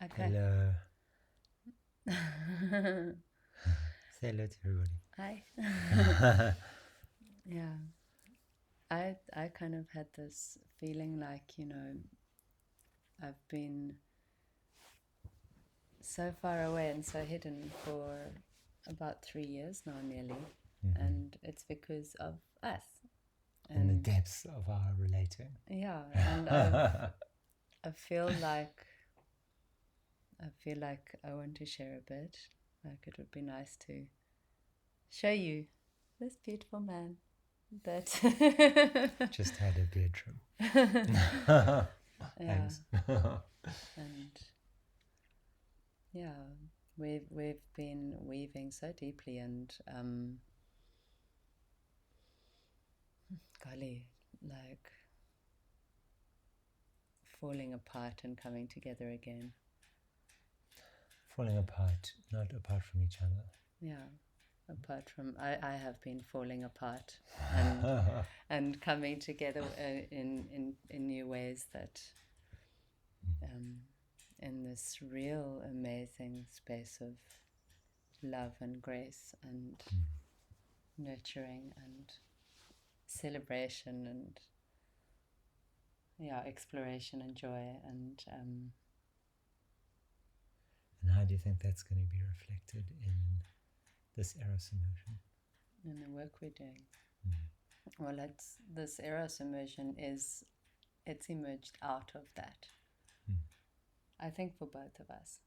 Okay. Hello. Say hello to everybody. Hi. Yeah. I kind of had this feeling like, I've been so far away and so hidden for about 3 years now, nearly. And it's because of us. In the depths of our relating. Yeah, and I feel like I want to share a bit. Like it would be nice to show you this beautiful man that Just had a beard trim. Thanks. And yeah, we've been weaving so deeply, and golly, like falling apart and coming together again. Falling apart, not apart from each other. Yeah, apart from I have been falling apart and coming together in new ways that in this real amazing space of love and grace and nurturing and celebration and exploration and joy and how do you think that's going to be reflected in this Eros immersion? in the work we're doing? Well, this Eros immersion it's emerged out of that. I think for both of us,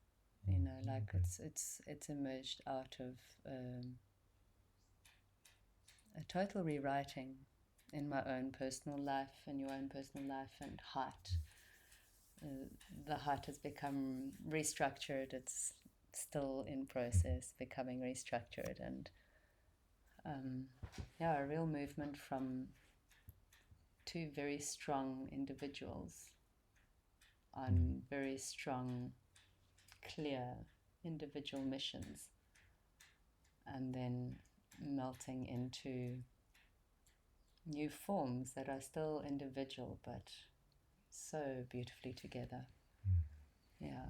like it's emerged out of a total rewriting in my own personal life and your own personal life and heart. The heart has become restructured. It's still in process, becoming restructured, and a real movement from two very strong individuals on very strong, clear individual missions, and then melting into new forms that are still individual but so beautifully together. Yeah,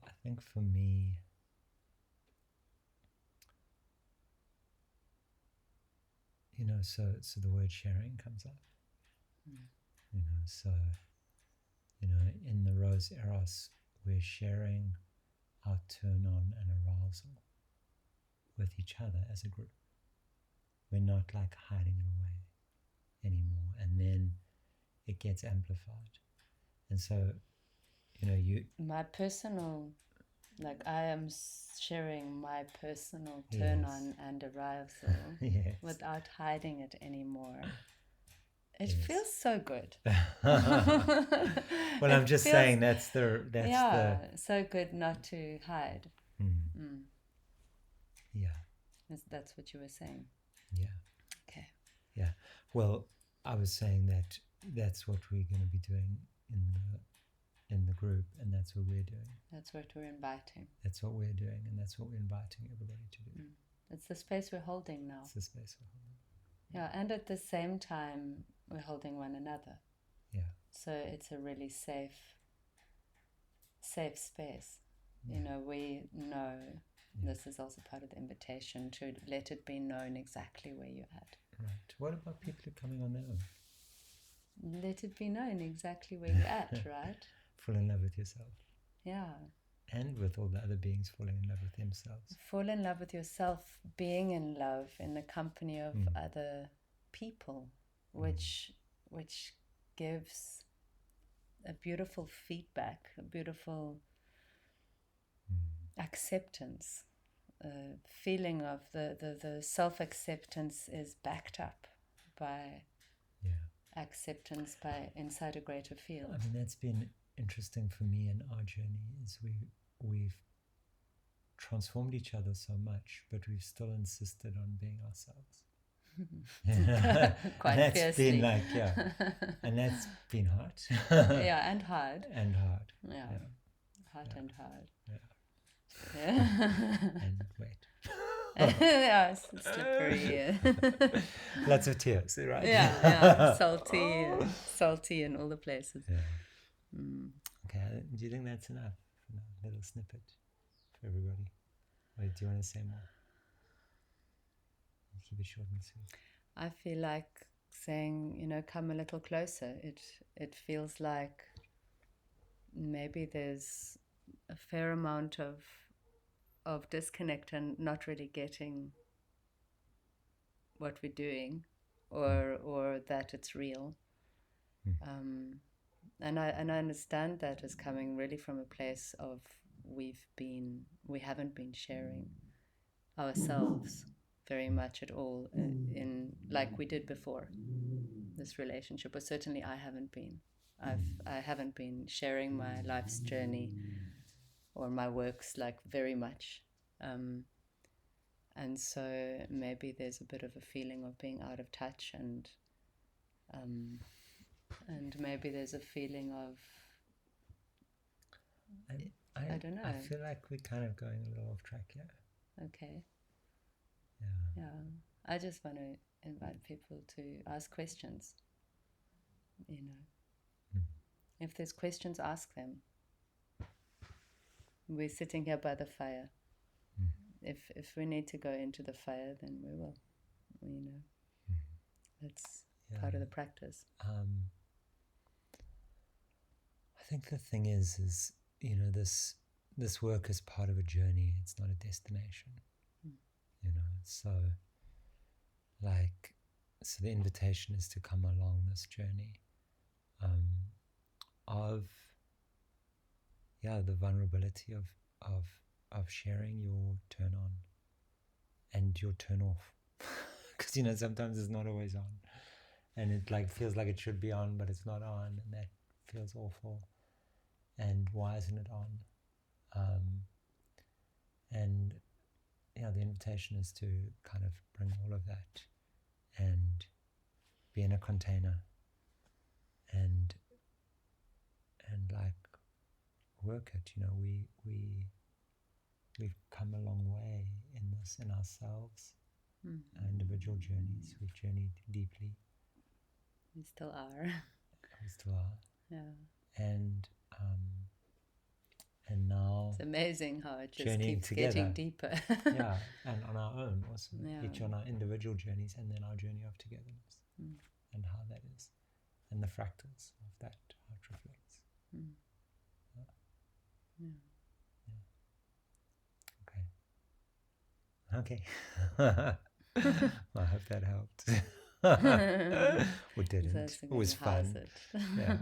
I think for me, so the word sharing comes up. In the Rose Eros, we're sharing our turn on and arousal with each other as a group. We're not like hiding it away anymore, and then it gets amplified. And so, my personal, like I am sharing my personal turn on and arousal without hiding it anymore. It feels so good. Well, I'm just saying that's so good not to hide. Yeah. That's what you were saying. Yeah. Okay. Yeah. Well, I was saying that that's what we're going to be doing in the group, and that's what we're doing. That's what we're inviting. That's what we're doing, and that's what we're inviting everybody to do. It's the space we're holding now. It's the space we're holding. Yeah, and at the same time, we're holding one another. Yeah. So it's a really safe space. Yeah. We know this is also part of the invitation to let it be known exactly where you're at. Right. What about people who are coming on their own? Let it be known exactly where you're at, right? Fall in love with yourself. Yeah. And with all the other beings falling in love with themselves. Fall in love with yourself, being in love in the company of other people, which gives a beautiful feedback, a beautiful acceptance, feeling of the self-acceptance is backed up by acceptance by inside a greater field. I mean, that's been interesting for me in our journey, is we've transformed each other so much, but we've still insisted on being ourselves. Quite that's fiercely. Been like, and that's been hard. And hard. And hard. Yeah. Hot and hard. Yeah. And wet. Yeah, it's slippery. Lots of tears, right? Salty in all the places. Okay, do you think that's enough? A little snippet for everybody? Or do you want to say more? Keep it short and sweet. I feel like saying, come a little closer. It feels like maybe there's a fair amount of disconnect and not really getting what we're doing, or that it's real. And I understand that as coming really from a place of we haven't been sharing ourselves very much at all in like we did before this relationship, or certainly I haven't been. I haven't been sharing my life's journey or my works like very much. And so maybe there's a bit of a feeling of being out of touch, and maybe there's a feeling of I don't know. I feel like we're kind of going a little off track here. Okay. Yeah. I just want to invite people to ask questions. If there's questions, ask them. We're sitting here by the fire. If we need to go into the fire, then we will. That's part of the practice. I think the thing is this work is part of a journey. It's not a destination. So the invitation is to come along this journey of the vulnerability of sharing your turn on and your turn off, because sometimes it's not always on, and it feels like it should be on, but it's not on, and that feels awful. And why isn't it on? And the invitation is to kind of bring all of that and be in a container and work it. We've come a long way in this, in ourselves, our individual journeys. We've journeyed deeply. We still are. We still are. Yeah. And now it's amazing how it just keeps getting deeper. Yeah, and on our own also. Each on our individual journeys, and then our journey of togetherness, and how that is, and the fractals of that, how it reflects. Okay. I hope that helped. Or didn't. It was fun. Yeah.